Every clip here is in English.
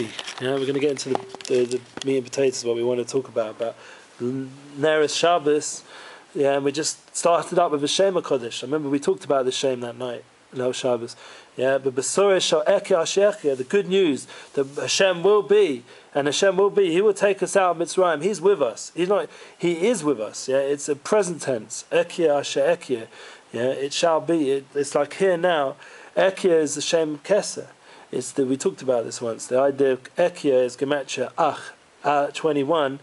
Yeah, we're going to get into the meat and potatoes, what we want to talk about Neres Shabbos. Yeah, and we just started up with a Shem HaKodesh. I remember we talked about the Shem that night, Leil Shabbos. Yeah, but Besorah Shal Eke Ashechia, the good news that Hashem will be, and Hashem will be, He will take us out of Mitzrayim. He's with us. He is with us. Yeah, it's a present tense. Eke Ashechia. Yeah, it shall be. It's like here now. Eke is the Shem Keser. We talked about this once. The idea of Ekia is Gematria Ach, 21.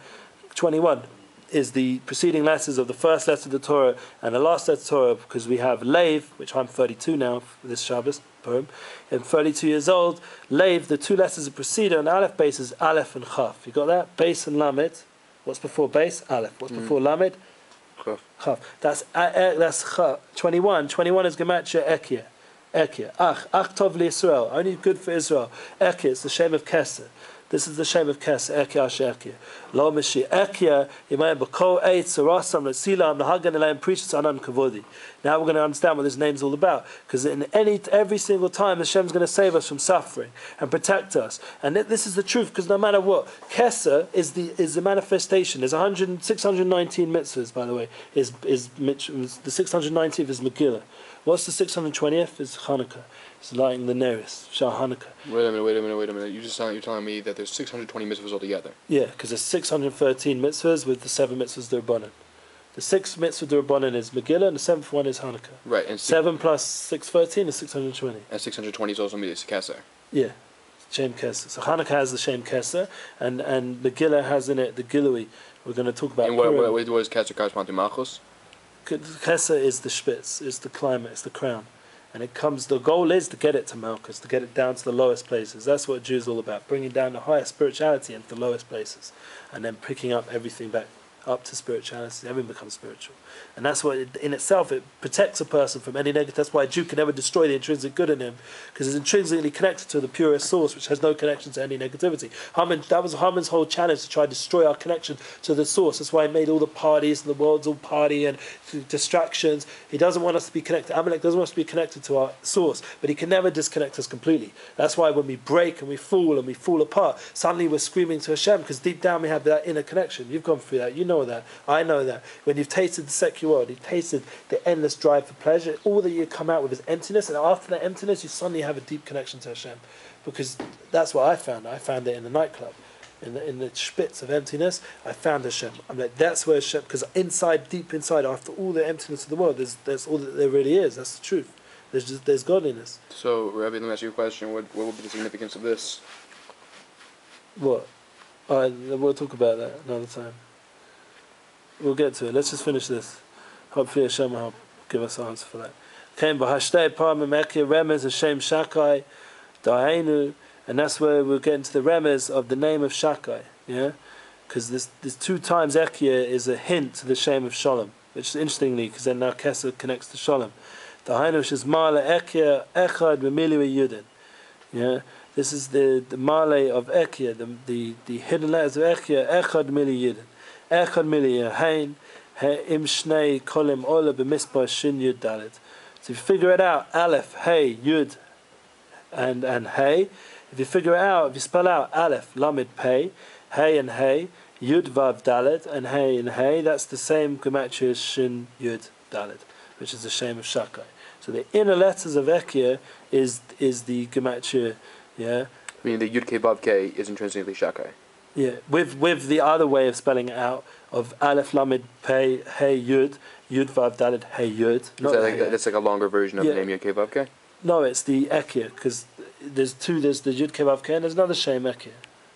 21 is the preceding letters of the first letter of the Torah and the last letter of the Torah, because we have Lev, which I'm 32 now for this Shabbos poem, and 32 years old. Lev, the two letters that precede on Aleph base is Aleph and Chaf. You got that? Base and Lamed. What's before base? Aleph. What's before Lamed? Chaf. That's Chaf. 21. 21 is Gematria Ekia. Ekia. Ach tov li-Yisrael. Only good for Israel. Ekia, it's the shame of Keser. This is the shame of Keser. Ekia Ekia. Lo Meshi. Ekia, Yimayim B'kol Eitz, Arasam, L'Silam, L'Hagan Elayim, Precious Anan Kavodi. Now we're going to understand what this name's all about. Because in every single time, Hashem's going to save us from suffering and protect us. And this is the truth, because no matter what, Keser is the manifestation. There's 619 mitzvahs, by the way. The 619th is Megillah. What's the 620th? Is Hanukkah. It's lighting the Neres, Shah Hanukkah. Wait a minute. You're telling me that there's 620 mitzvahs altogether. Yeah, because there's 613 mitzvahs with the 7 mitzvahs D'Rabbanan. The 6th mitzvah D'Rabbanan is Megillah, and the 7th one is Hanukkah. Right. And 7 plus 613 is 620. And 620 is also Keser. Yeah, Shem Keser. So Hanukkah has the Shem Keser, and Megillah has in it the Gilui. We're going to talk about. And what does Keser correspond to? Malchus? Keser is the spitz, is the climate, it's the crown. And the goal is to get it to Malchus, to get it down to the lowest places. That's what Jews all about, bringing down the highest spirituality into the lowest places, and then picking up everything back up to spirituality. Everything becomes spiritual. And that's what, in itself, it protects a person from any negative. That's why a Jew can never destroy the intrinsic good in him, because it's intrinsically connected to the purest source, which has no connection to any negativity. That was Haman's whole challenge, to try to destroy our connection to the source. That's why he made all the parties, and the world's all party and distractions. He doesn't want us to be connected. Amalek doesn't want us to be connected to our source, but he can never disconnect us completely. That's why when we break and we fall apart, suddenly we're screaming to Hashem, because deep down we have that inner connection. You've gone through that. You know that. I know that. When you've tasted the secular world, you've tasted the endless drive for pleasure, all that you come out with is emptiness, and after that emptiness you suddenly have a deep connection to Hashem, because that's what I found. I found it in the nightclub, in the spitz of emptiness. I found Hashem. I'm like, that's where Hashem, because deep inside, after all the emptiness of the world, there's all that there really is. That's the truth. There's godliness. So, Rabbi, let me ask you a question. What would be the significance of this? What? We'll talk about that another time. We'll get to it. Let's just finish this. Hopefully Hashem will give us an answer for that. And that's where we'll get into the remez of the name of Shakai. Yeah? Because there's 2 times Ekia is a hint to the shame of Shalom. Which is interestingly, because then now Keser connects to Shalom. Yeah? This is the Male of Ekia, the hidden letters of Ekia, Echad Mili Yudin. Echad Mili Yahain. Im Shnei Kolim Ola B'Mispa Shin Yud Dalet. So if you figure it out, Aleph, Hey, Yud, and Hey. If you figure it out, if you spell out Aleph, Lamed, Pei, Hey and Hey, Yud Vav Dalet, and Hey, that's the same gematria as Shin Yud Dalet, which is the shame of Shakai. So the inner letters of Ekia is the gematria, yeah. I mean, the Yud K Vav K is intrinsically Shakai. Yeah, with the other way of spelling it out of Aleph Lamed Pei Hey Yud Vav Dalet Hey Yud. That's like a longer version of the name Yud K Vav K. No, it's the Ekia, because there's the Yud K Vav K and there's another shame Ekia.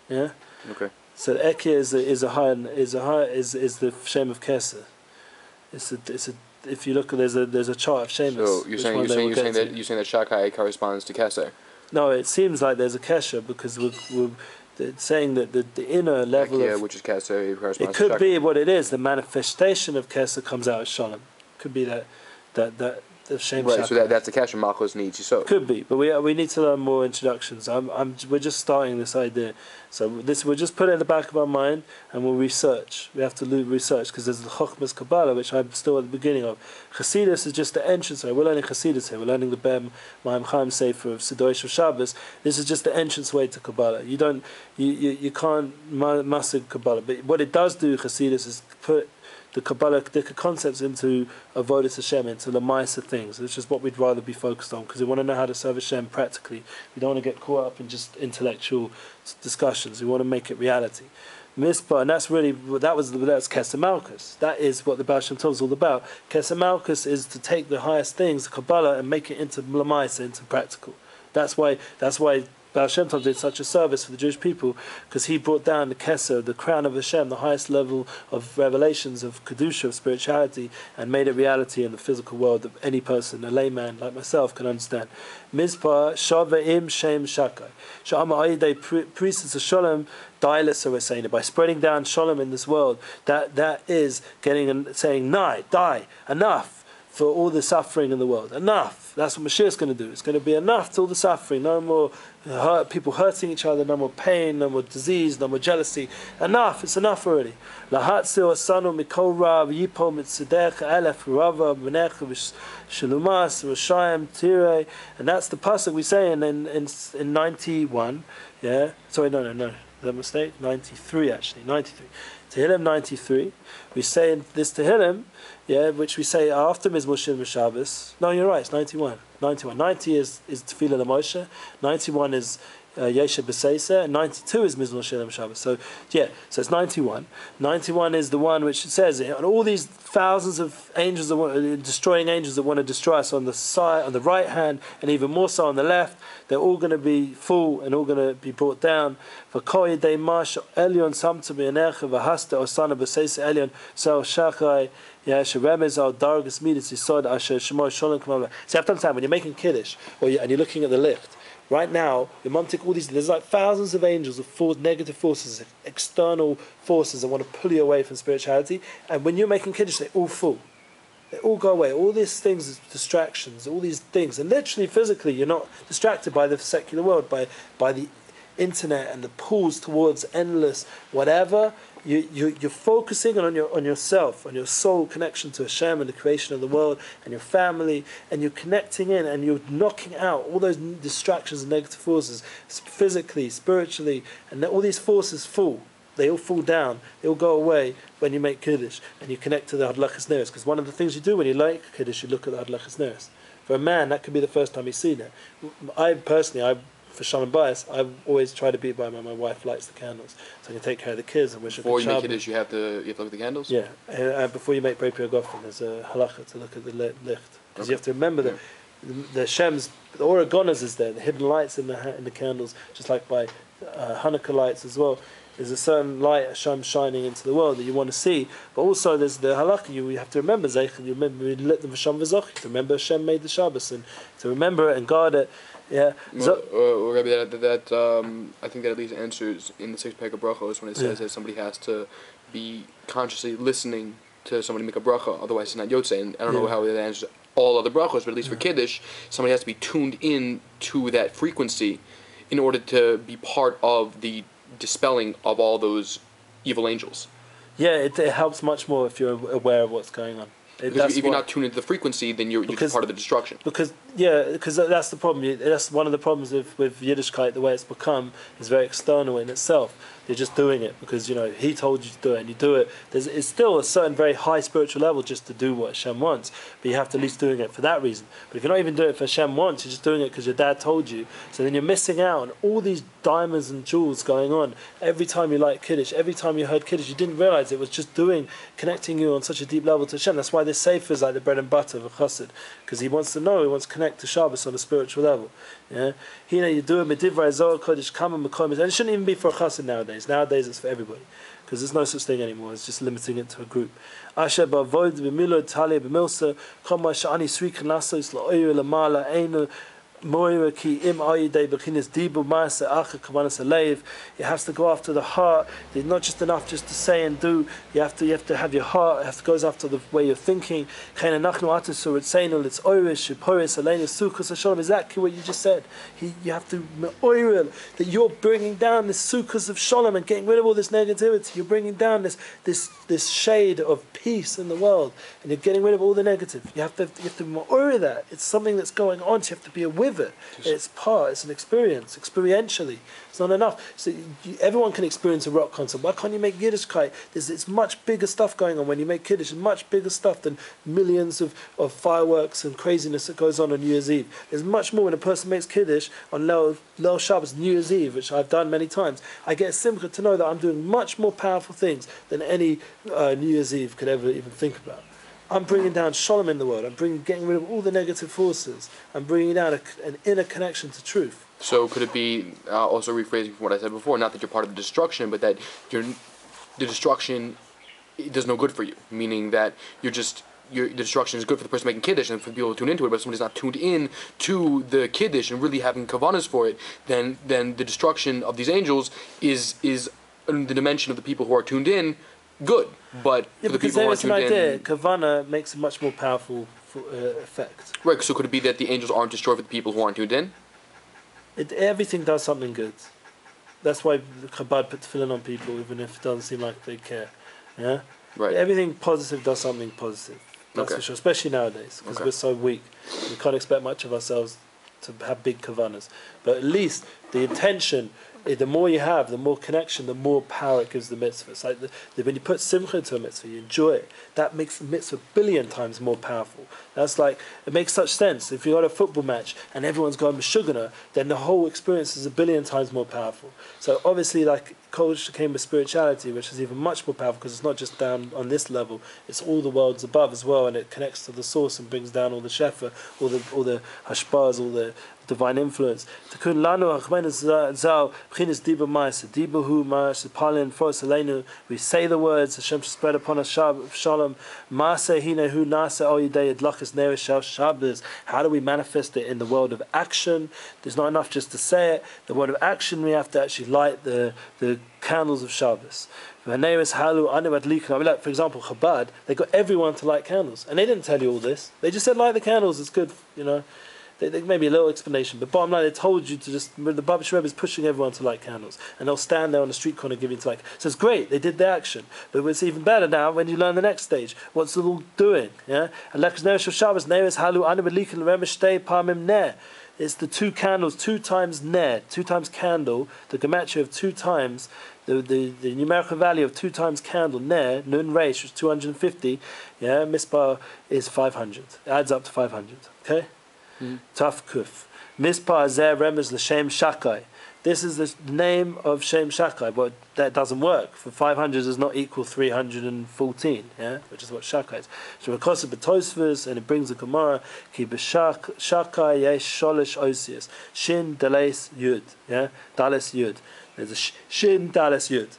Yeah. Okay. So Ekia is the shame of Keser. If you look, there's a chart of shames. So you're saying that Shakai corresponds to Keser. No, it seems like there's a kesher, because we're saying that the inner level of, which is Keser, it could be what it is. The manifestation of Keser comes out as Shalom. Could be that of Shem Right, Shaka. so that's the Kasha Malchus needs Yisod. Could be, but we need to learn more introductions. We're just starting this idea, so we'll just put it in the back of our mind, and we'll research. We have to research because there's the Chochmas Kabbalah, which I'm still at the beginning of. Chassidus is just the entrance. We're learning Chassidus here. We're learning the Bem Maim Chaim Sefer of Sidosh of Shabbos. This is just the entrance way to Kabbalah. You can't masig Kabbalah, but what it does do, Chassidus, is put the Kabbalistic concepts into avodas Hashem, into the Lamaisa things, which is what we'd rather be focused on, because we want to know how to serve Hashem practically. We don't want to get caught up in just intellectual discussions. We want to make it reality. Mispah, and that's Kesem Malchus. That is what the Baal Shem Tov is all about. Kesem Malchus is to take the highest things, the Kabbalah, and make it into Lamaisa, into practical. That's why Baal Shem Tov did such a service for the Jewish people, because he brought down the Keser, the crown of Hashem, the highest level of revelations of Kedusha, of spirituality, and made it reality in the physical world that any person, a layman like myself, can understand. Mizpah, Shava'im, Shem, Shakai. Sha'ama Ayidei, priests of Shalom, Dailis, so we're saying it, by spreading down Shalom in this world, that is getting and saying, die, enough. For all the suffering in the world. Enough. That's what Mashiach is going to do. It's going to be enough to all the suffering. No more people hurting each other, no more pain, no more disease, no more jealousy. Enough. It's enough already. Lahatzil asanu mikol rav yipo mitzedech elef rava b'nech v'shalumas v'shayim tirei. And that's the pasuk we say in 91. Yeah. Sorry, no. Is that a mistake? 93 actually. 93. Tehillim 93. We say in this Tehillim, which we say after Mizmor Shir Shabbos. No, you're right, it's 91. 90 is Tefillah L'Moshe, 91 is Yesha B'Seisa, and 92 is Mizmor Shir Shabbos. So it's 91. 91 is the one which it says, and all these thousands of angels, destroying angels that want to destroy us on the side, on the right hand, and even more so on the left, they're all going to be full and all going to be brought down. For Koyedei Mash Elyon Samta B'Yanecha V'Hasta Osana B'Seisa Elyon Sal Shachai. So you have to understand, when you're making Kiddush, and you're looking at the lift, right now, your mum took all these, there's like thousands of angels of negative forces, external forces that want to pull you away from spirituality, and when you're making Kiddush, they all fall. They all go away. All these things, distractions, all these things, and literally, physically, you're not distracted by the secular world, by the internet and the pulls towards endless whatever. You're focusing on yourself, on your soul connection to Hashem and the creation of the world and your family, and you're connecting in and you're knocking out all those distractions and negative forces, physically, spiritually, and all these forces fall. They all fall down. They all go away when you make Kiddush and you connect to the Hadlachas Neres. Because one of the things you do when you make Kiddush, you look at the Hadlachas Neres. For a man, that could be the first time he's seen it. For Shalom Bayis, I always try to be by my wife lights the candles, so I can take care of the kids and wish a good Before you make Kiddush, you have to look at the candles? Yeah, and before you make Brei Gofen, there's a halacha to look at the licht. Because you have to remember that the Shem's, the Oregonas is there, the hidden lights in the candles, just like by Hanukkah lights as well. There's a certain light Hashem shining into the world that you want to see, but also there's the halakha. You have to remember Zeichen. You lit the V'sham V'zoch. To remember Hashem made the Shabbos, and to remember it and guard it. Yeah. Rabbi, I think that at least answers in the 6 pack of brachos when it says that somebody has to be consciously listening to somebody make a bracha, otherwise it's not yotze. And I don't know how that answers all other brachos, but at least for Kiddush, somebody has to be tuned in to that frequency in order to be part of the dispelling of all those evil angels. Yeah, it helps much more if you're aware of what's going on. Because if you're not tuned into the frequency, then you're part of the destruction. Because that's the problem. That's one of the problems with Yiddishkeit. The way it's become is very external in itself. You're just doing it because he told you to do it, and you do it. It's still a certain very high spiritual level just to do what Hashem wants, but you have to at least doing it for that reason. But if you're not even doing it for Hashem wants, you're just doing it because your dad told you. So then you're missing out on all these diamonds and jewels going on. Every time you light Kiddush, every time you heard Kiddush, you didn't realize it was just connecting you on such a deep level to Hashem. That's why this sefer is like the bread and butter of a chassid, because he wants to connect to Shabbos on a spiritual level. Yeah, you do it medivrei zohar kodesh kama mekoyim, and it shouldn't even be for a chassid nowadays. Nowadays it's for everybody, because there's no such thing anymore. It's just limiting it to a group. Asher b'avoid b'milod talia b'milsa kama shani srikan lasos la'oyer lamala einu Moira ki im ayidei bechinas dibu ma'ase acha kavanas alev. It has to go after the heart. It's not just enough just to say and do. You have to have your heart. It has to go after the way you're thinking. Kein anachnu atusur etzeinu litz oirish shiporis aleinu sukkos hashalom. Exactly what you just said. You have to oiril that you're bringing down this sukkos of shalom and getting rid of all this negativity. You're bringing down this shade of peace in the world, and you're getting rid of all the negative. You have to oiril that. It's something that's going on. So you have to be aware. It's an experience, experientially. It's not enough. So everyone can experience a rock concert. Why can't you make Yiddishkeit? It's much bigger stuff going on when you make Kiddush. It's much bigger stuff than millions of fireworks and craziness that goes on New Year's Eve. There's much more when a person makes Kiddush on Leil Shabbos, New Year's Eve, which I've done many times. I get a simcha to know that I'm doing much more powerful things than any New Year's Eve could ever even think about. I'm bringing down shalom in the world. I'm getting rid of all the negative forces. I'm bringing down an inner connection to truth. So could it be, also rephrasing from what I said before, not that you're part of the destruction, but that the destruction does no good for you, meaning that the destruction is good for the person making Kiddush and for people to tune into it, but if somebody's not tuned in to the Kiddush and really having kavanas for it, then the destruction of these angels is in the dimension of the people who are tuned in, good, but for the people who are tuned in, kavana makes a much more powerful effect. Right. So could it be that the angels aren't destroyed for the people who aren't tuned in? Everything does something good. That's why Chabad put tefillin on people, even if it doesn't seem like they care. Yeah. Right. Everything positive does something positive. That's for sure. Especially nowadays, because we're so weak. We can't expect much of ourselves to have big kavanas. But at least the intention. The more you have, the more connection, the more power it gives the mitzvah. It's like when you put simcha into a mitzvah, you enjoy it. That makes the mitzvah a billion times more powerful. That's like, it makes such sense. If you've got a football match and everyone's going meshugana, then the whole experience is a billion times more powerful. So obviously, like, Kodesh came with spirituality, which is even much more powerful because it's not just down on this level, it's all the worlds above as well, and it connects to the source and brings down all the shefa, all the hashpaz, all the divine influence. We say the words, Hashem should spread upon us shalom. How do we manifest it in the world of action? There's not enough just to say it. The word of action, we have to actually light the candles of Shabbos. Like, for example, Chabad, they got everyone to light candles, and they didn't tell you all this. They just said light the candles. It's good, They maybe a little explanation, but bottom line, they told you to just. The Babish Rebbe is pushing everyone to light candles, and they'll stand there on the street corner giving to light. So it's great, they did the action, but it's even better now when you learn the next stage. What's the Lord doing? Yeah, it's the two candles, 2 times ner, 2 times candle. The gematria of 2 times, the numerical value of 2 times candle ner nun reish was 250. Yeah, mispar is 500. It adds up to 500. Okay. Taf Kuf. Mispar Zeh Remez L'Shem Shakai. This is the name of Shem Shakai, but that doesn't work. For 500 does not equal 314, which is what Shakai is. So because of Betosvus, and it brings the Gemara, Ki Shakai Yesh Sholish Osius. Shin Dales Yud. Dales Yud. There's a Shin Dales Yud.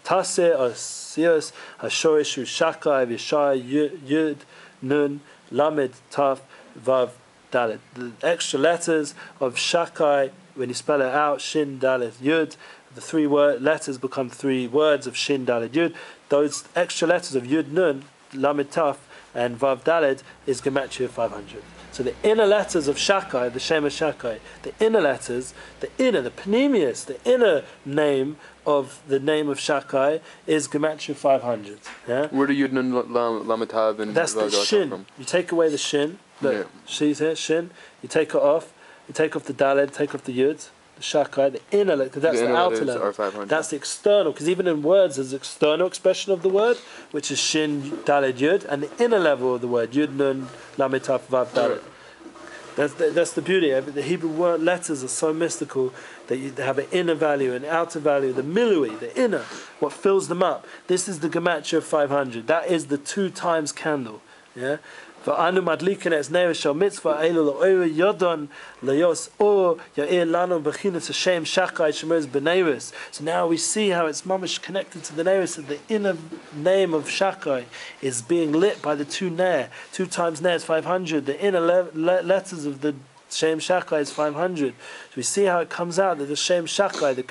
Tase Osius Hashorishu Shakai Vishai Yud Nun Lamed Taf Vav Dalet. The extra letters of Shakai, when you spell it out, Shin Dalet Yud, the 3 letters become 3 words of Shin Dalet Yud. Those extra letters of Yud Nun, Lamed Taf, and Vav Dalet is gematria 500. So the inner letters of Shakai, the Shem of Shakai, the inner letters, the panemius, the inner name of the name of Shakai is gematria 500. Yeah? Where do Yud Nun Lamed Tav and that's the Shin. From? You take away the Shin. Look, she's here, Shin. You take it off. You take off the Daled, take off the Yud, the Shakai, the inner, because that's the outer level. That's the external, because even in words there's external expression of the word, which is Shin, Daled, Yud, and the inner level of the word, Yud, Nun, Lamed, Taf, Vav, Daled. That's the beauty. The Hebrew word letters are so mystical that you have an inner value, an outer value, the milui, the inner, what fills them up. This is the gematria of 500. That is the 2 times candle. Yeah. So now we see how it's mamish connected to the Neris, that the inner name of Shakai is being lit by the 2 ner. 2 times ner is 500. The inner letters of the Shem Shakai is 500. So we see how it comes out that the Shem Shakai, the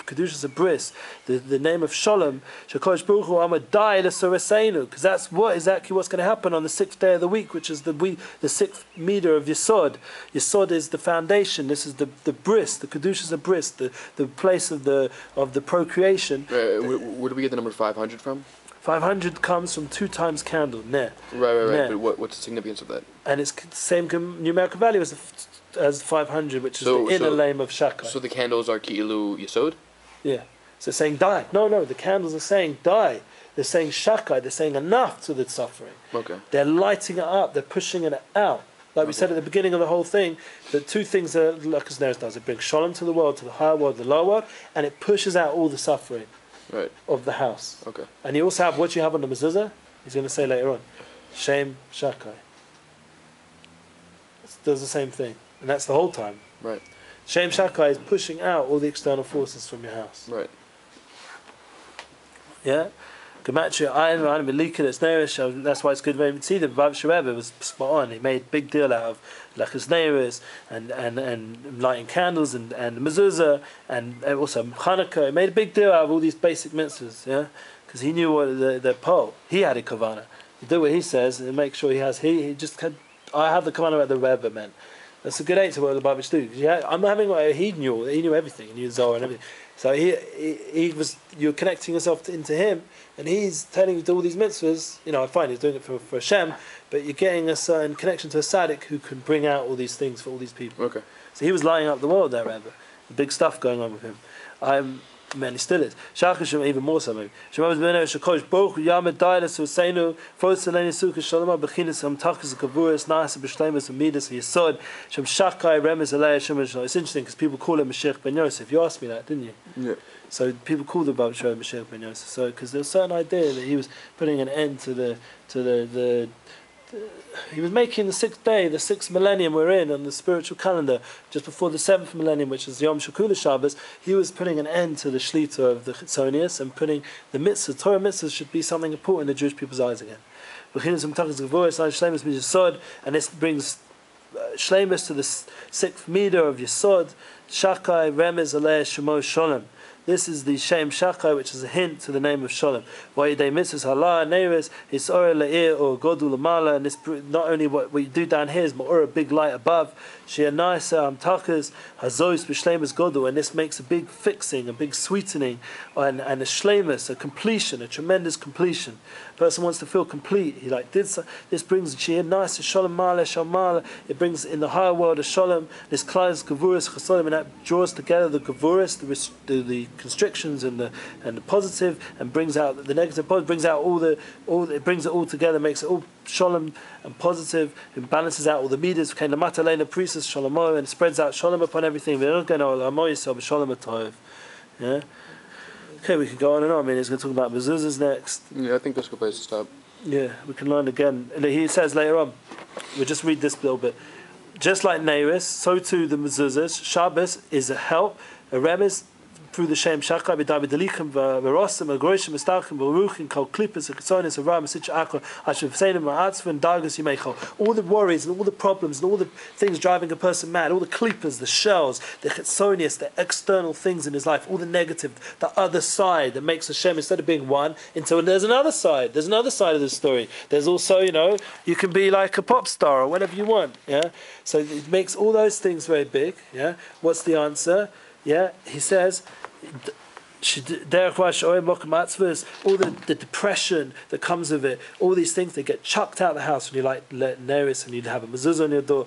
Kedushas Abris, the name of Shalom, Shekosh Baruch Hu Amadai L'Soreseinu, because that's exactly what's going to happen on the 6th day of the week, which is the 6th meter of Yesod. Yesod is the foundation. This is the bris, the Kedushas Abris, the place of the procreation. Where do we get the number 500 from? 500 comes from 2 times candle, Neh. Right. But what's the significance of that? And it's the same numerical value as 500, which is the inner lame of Shakai. So the candles are Ki'ilu Yesod? Yeah. So saying die. No, the candles are saying die. They're saying Shakai, they're saying enough to the suffering. Okay. They're lighting it up, they're pushing it out. Like we said at the beginning of the whole thing, the 2 things that Lakas Neres does, it brings Shalom to the world, to the higher world, the lower world, and it pushes out all the suffering of the house. Okay. And you also have what you have on the mezuzah, he's going to say later on, Shem Shakai. It does the same thing. And that's the whole time. Right. Shem Shakai is pushing out all the external forces from your house. Right. Yeah? Gematria, that's why it's good to see the Bab Rebbe was spot on. He made a big deal out of Lachas Neiros and lighting candles and mezuzah and also Hanukkah. He made a big deal out of all these basic mitzvahs, yeah? Because he knew what the pole. He had a kavanah. You do what he says and make sure he has. He just had. I have the kavanah that the Rebbe meant. That's a good answer what the Babish do. I'm having what he knew. He knew everything. He knew Zohar and everything. So he was. You're connecting yourself into him, and he's telling you to do all these mitzvahs. You know, I find he's doing it for Hashem, but you're getting a certain connection to a tzaddik who can bring out all these things for all these people. Okay. So he was lighting up the world there, Rebbe. Big stuff going on with him. Man, he still is. Shachashim even more so maybe. Shemaz b'nei shekosh baruch yamed dailas useinu foseleni sukkah shalom b'chinas amtachas kavuras nasa b'shleimus umidas yesod shem shakai remez alei shem. It's interesting because people call him Mashiach ben Yosef. You asked me that, didn't you? Yeah. So people call the Bab Shlomo Mashiach ben Yosef. So because there's a certain idea that he was putting an end to the he was making the 6th day, the 6th millennium we're in on the spiritual calendar, just before the 7th millennium, which is Yom Shakula Shabbos. He was putting an end to the Shlita of the Chitzonius and putting the mitzvah, Torah mitzvahs should be something important in the Jewish people's eyes again. And this brings Shleimus to the 6th meter of Yesod, Shakai, Remez, Aleh, Shemo, Sholem. This is the Shem Shakai, which is a hint to the name of Shalom. Vayidei mitzvahs halah neiros is or le'ir or godu lamala, and this not only what you do down here is more a big light above. She'anaisa amtakas hazois b'shleimus godu, and this makes a big fixing, a big sweetening, and a shleimus, a completion, a tremendous completion. A person wants to feel complete. He did so. This brings she'anaisa shalom mala shalmala. It brings in the higher world a shalom. This klais gavuras chasolim, and that draws together the gavuras, the constrictions and the positive, and brings out the negative. Brings out it brings it all together, makes it all shalom and positive, and balances out all the midas. Came the matalena priestess shalomo, and spreads out shalom upon everything. We're not going to allow yourself shalom atov. Yeah. Okay, we can go on and on. I mean, he's going to talk about mezuzahs next. Yeah, I think that's a good place to stop. Yeah, we can learn again. And he says later on, we'll just read this little bit. Just like Neiris, so too the mezuzahs. Shabbos is a help, a remez, through the Shem Shakai b'david delichem v'rosim v'groishim v'stachim v'ruchim kol klippus v'kitzonis v'ram v'sitch akol asher v'seinim v'atzva and dargus yimeichol. All the worries and all the problems and all the things driving a person mad, all the klippus, the shells, the chitzonius, the external things in his life, all the negative, the other side that makes Hashem, instead of being one, into there's another side. There's another side of the story. There's also, you can be like a pop star or whatever you want. Yeah. So it makes all those things very big. Yeah. What's the answer? Yeah. He says, all the depression that comes with it, all these things, they get chucked out of the house when you like Neris and you have a mezuzah on your door.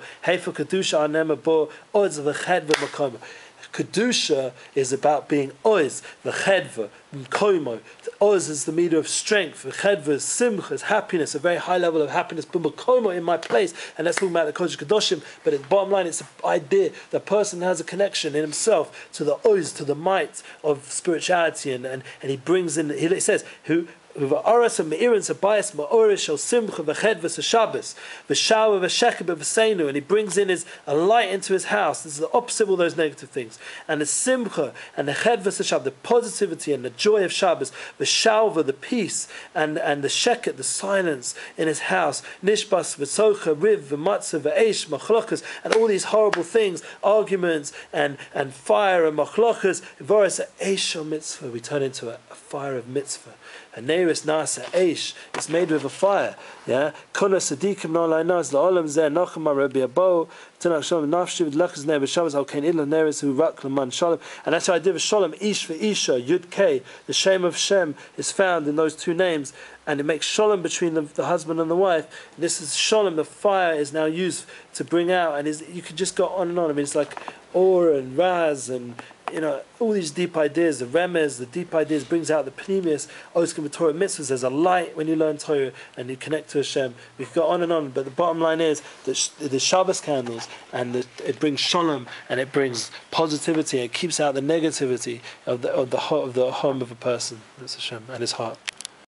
Kedusha is about being oz, v'chedva, mkoimo. Oz is the meter of strength, v'chedva is simcha, is happiness, a very high level of happiness, but mkoimo in my place, and that's talking about the Kodesh Kedoshim, but at the bottom line, it's the idea the person has a connection in himself to the oz, to the might of spirituality, and he brings in, he says, who with aras and meirin sabayis ma'orish shel simcha v'chedvus Shabbos v'shawa v'shekeb v'seinu, and he brings in a light into his house. This is the opposite of all those negative things. And the simcha and the chedvus Shabbos, the positivity and the joy of Shabbos, the shalva, the peace, and the sheket, the silence in his house, nishbas v'tzocha riv v'matzah v'eish machlokas, and all these horrible things, arguments and fire and machlokas. Voris eish mitzvah, we turn into a fire of mitzvah. Haneris nasa eish, it's made with a fire. Yeah, kol sadikim no lainas la'olam zeh nachem rabbi abo tanach shalom nafshi v'lachas ne'er v'shavas al kein illa neris hu rak l'man shalom. And that's how I did with shalom, ish v'isha, yud k. The shame of Shem is found in those two names, and it makes shalom between the husband and the wife. And this is shalom. The fire is now used to bring out, and you could just go on and on. I mean, it's like or and raz and, you know, all these deep ideas, the remez, the deep ideas, brings out the pneumius, oskim Torah mitzvahs. There's a light when you learn Torah and you connect to Hashem. We could go on and on, but the bottom line is that the Shabbos candles, and it brings shalom, and it brings positivity, and it keeps out the negativity of the home of a person. That's Hashem and his heart.